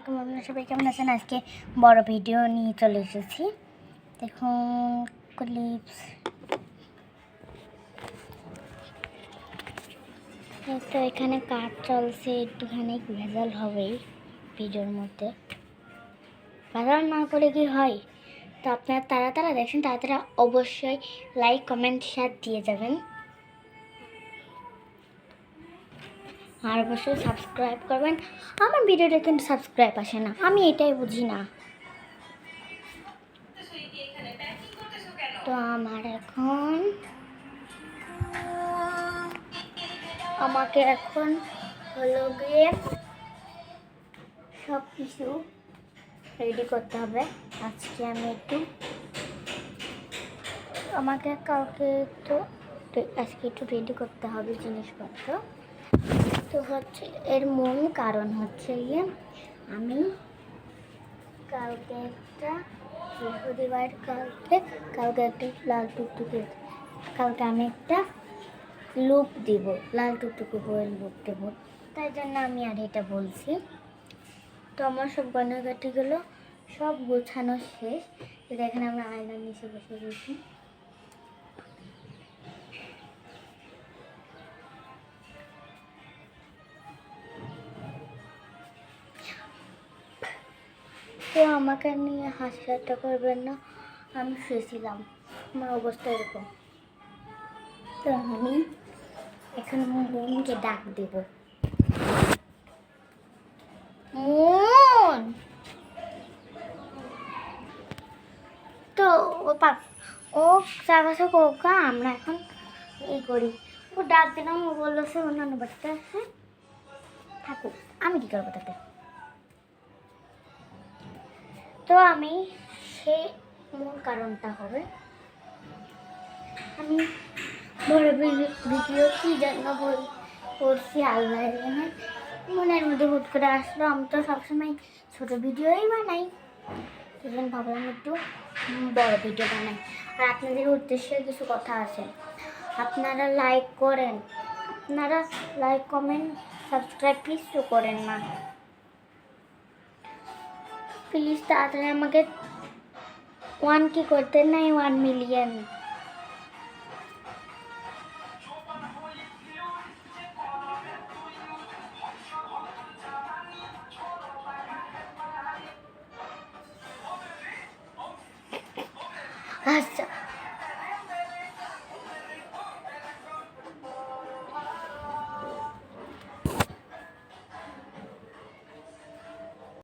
আলাইকুম, আপনারা সবাই কেমন আছেন? আজকে বড় ভিডিও নিয়ে চলে এসেছি। দেখুন ক্লিপস। তো এখানে কাজ চলছে, একটুখানি ভেজাল হবেই ভিডিওর মধ্যে। ভেজাল না করে কি হয়? তো আপনারা তারা দেখছেন, তারা অবশ্যই লাইক কমেন্ট শেয়ার দিয়ে যাবেন, আর অবশ্যই সাবস্ক্রাইব করবেন। আমার ভিডিওটা কিন্তু সাবস্ক্রাইব আসে না, আমি এটাই বুঝি না। তো আমাকে এখন হলো গিয়ে সব কিছু রেডি করতে হবে। আজকে আমি আজকে একটু রেডি করতে হবে জিনিসপত্র। তো হচ্ছে এর মূল কারণ হচ্ছে গিয়ে আমি কালকে একটা বৃহস্পতিবার, কালকে একটা লাল টুকটুকে, কালকে আমি একটা লুক দিব, লাল টুকটুকে বইয়ের লুক দেবো, তাই জন্য আমি আর এটা বলছি। তো আমার সব গয়নাগাটিগুলো সব গোছানো শেষ। দেখেন আমরা আয়নার নিচে বসে গেছি। তো আমাকে নিয়ে হাসি ঠাট্টা করবেন না, আমি শুয়েছিলাম, আমার অবস্থা এরকম। তো আমি এখন বোনকে ডাক দেব। মন, তো ও চাকাশো কোকা, আমরা এখন এই করি। ও ডাক দিলাম, ও বললো সে অন্যান্য বাড়িতে আসে থাকুক, আমি কী করবো তাতে। তো আমি সেই মূল কারণটা হবে, আমি বড় ভিডিও কী জন্য করছি আল্লাহ জানে, মনের মধ্যে হুট করে আসলো। আমি তো সবসময় ছোটো ভিডিওই বানাই, সেজন্য ভাবলাম একটু বড় ভিডিও বানাই। আর আপনাদের উদ্দেশ্যে কিছু কথা আছে, আপনারা লাইক করেন, আপনারা লাইক কমেন্ট সাবস্ক্রাইব কিছু করেন না, প্লিজ তাড়াতাড়ি আমাকে 1K করতে নাই, 1 মিলিয়ন। আচ্ছা,